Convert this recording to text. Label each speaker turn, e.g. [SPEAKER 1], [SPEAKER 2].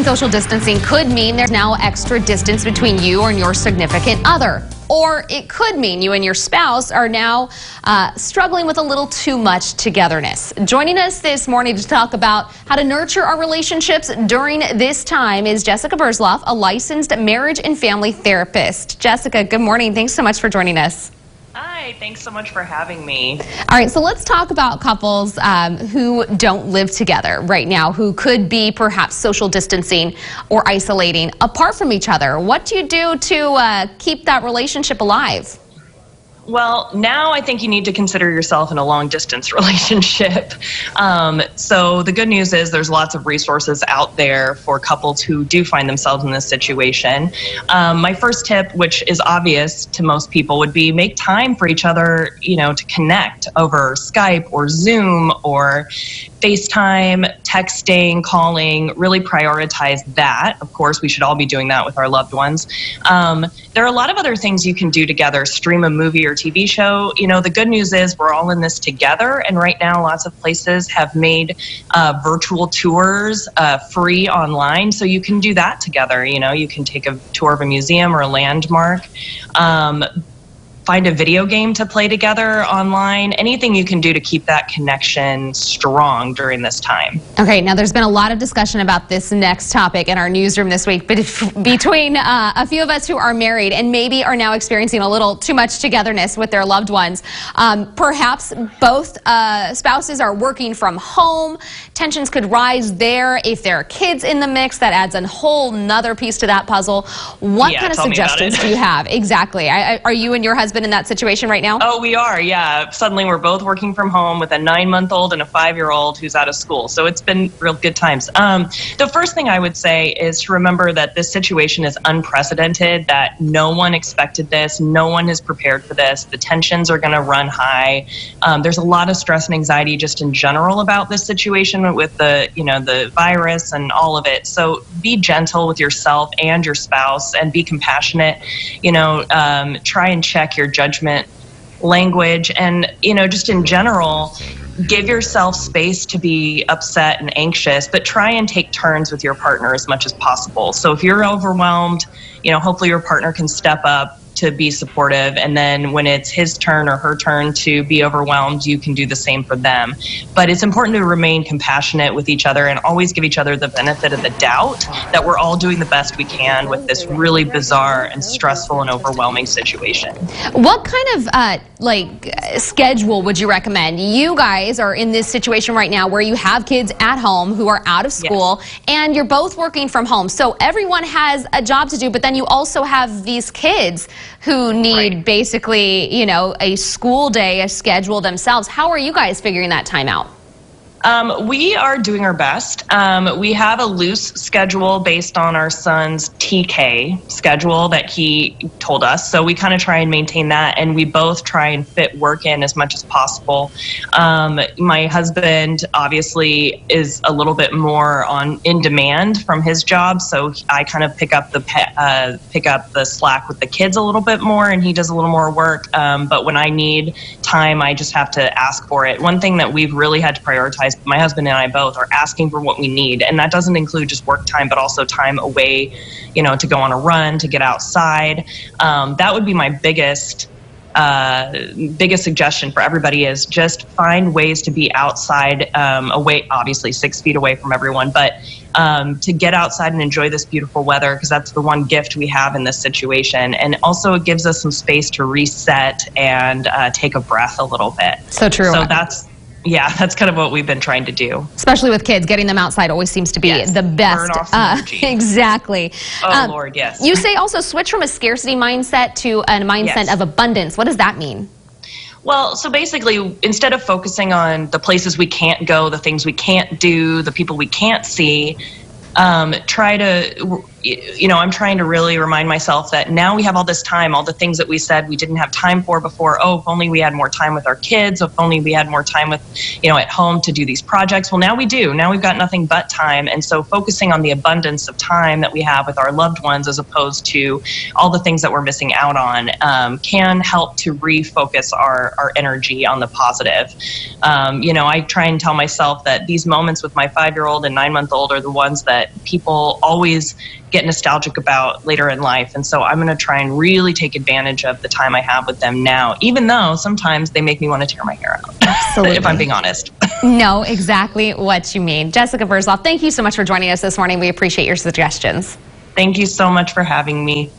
[SPEAKER 1] Social distancing could mean there's now extra distance between you and your significant other. Or it could mean you and your spouse are now struggling with a little too much togetherness. Joining us this morning to talk about how to nurture our relationships during this time is Jessica Berzloff, a licensed marriage and family therapist. Jessica, good morning. Thanks so much for joining us.
[SPEAKER 2] Hi, thanks so much for having me.
[SPEAKER 1] All right, so let's talk about couples who don't live together right now, who could be perhaps social distancing or isolating apart from each other. What do you do to keep that relationship alive?
[SPEAKER 2] Well, now I think you need to consider yourself in a long-distance relationship. So the good news is there's lots of resources out there for couples who do find themselves in this situation. My first tip, which is obvious to most people, would be make time for each other, to connect over Skype or Zoom or FaceTime, texting, calling. Really prioritize that. Of course, we should all be doing that with our loved ones. There are a lot of other things you can do together, stream a movie or TV show. The good news is we're all in this together, and right now lots of places have made virtual tours free online, so you can do that together. You can take a tour of a museum or a landmark. Find a video game to play together online, anything you can do to keep that connection strong during this time.
[SPEAKER 1] Okay, now there's been a lot of discussion about this next topic in our newsroom this week, but between a few of us who are married and maybe are now experiencing a little too much togetherness with their loved ones. Perhaps both spouses are working from home. Tensions could rise there. If there are kids in the mix, that adds a whole nother piece to that puzzle. What kind of suggestions do you have? Exactly. Are you and your husband in that situation right now?
[SPEAKER 2] Oh, we are, yeah. Suddenly we're both working from home with a 9-month-old and a 5-year-old who's out of school. So it's been real good times. The first thing I would say is to remember that this situation is unprecedented, that no one expected this. No one is prepared for this. The tensions are going to run high. There's a lot of stress and anxiety just in general about this situation with the virus and all of it. So be gentle with yourself and your spouse and be compassionate. Try and check your judgment language and, just in general, give yourself space to be upset and anxious, but try and take turns with your partner as much as possible. So if you're overwhelmed, hopefully your partner can step up to be supportive, and then when it's his turn or her turn to be overwhelmed, you can do the same for them. But it's important to remain compassionate with each other and always give each other the benefit of the doubt that we're all doing the best we can with this really bizarre and stressful and overwhelming situation.
[SPEAKER 1] What kind of schedule would you recommend? You guys are in this situation right now where you have kids at home who are out of school, yes, and you're both working from home. So everyone has a job to do, but then you also have these kids who need basically, a school day, a schedule themselves. How are you guys figuring that time out?
[SPEAKER 2] We are doing our best. We have a loose schedule based on our son's TK schedule that he told us. So we kind of try and maintain that, and we both try and fit work in as much as possible. My husband obviously is a little bit more in demand from his job, so I kind of pick up the slack with the kids a little bit more, and he does a little more work. But when I need time, I just have to ask for it. One thing that we've really had to prioritize, my husband and I both, are asking for what we need, and that doesn't include just work time, but also time away, to go on a run, to get outside. That would be my biggest suggestion for everybody, is just find ways to be outside, away, obviously 6 feet away from everyone, but to get outside and enjoy this beautiful weather, because that's the one gift we have in this situation. And also it gives us some space to reset and take a breath a little bit.
[SPEAKER 1] So true.
[SPEAKER 2] So that's kind of what we've been trying to do.
[SPEAKER 1] Especially with kids, getting them outside always seems to be the best.
[SPEAKER 2] Burn off some energy.
[SPEAKER 1] Exactly.
[SPEAKER 2] Oh, Lord, yes.
[SPEAKER 1] You say also switch from a scarcity mindset to a mindset of abundance. What does that mean?
[SPEAKER 2] Well, so basically, instead of focusing on the places we can't go, the things we can't do, the people we can't see, I'm trying to really remind myself that now we have all this time, all the things that we said we didn't have time for before. Oh, if only we had more time with our kids, if only we had more time with, at home to do these projects. Well, now we do. Now we've got nothing but time. And so focusing on the abundance of time that we have with our loved ones, as opposed to all the things that we're missing out on, can help to refocus our energy on the positive. I try and tell myself that these moments with my 5-year-old and 9-month-old are the ones that that people always get nostalgic about later in life. And so I'm going to try and really take advantage of the time I have with them now, even though sometimes they make me want to tear my hair out.
[SPEAKER 1] Absolutely.
[SPEAKER 2] If I'm being honest.
[SPEAKER 1] No, exactly what you mean. Jessica Versloff, thank you so much for joining us this morning. We appreciate your suggestions.
[SPEAKER 2] Thank you so much for having me.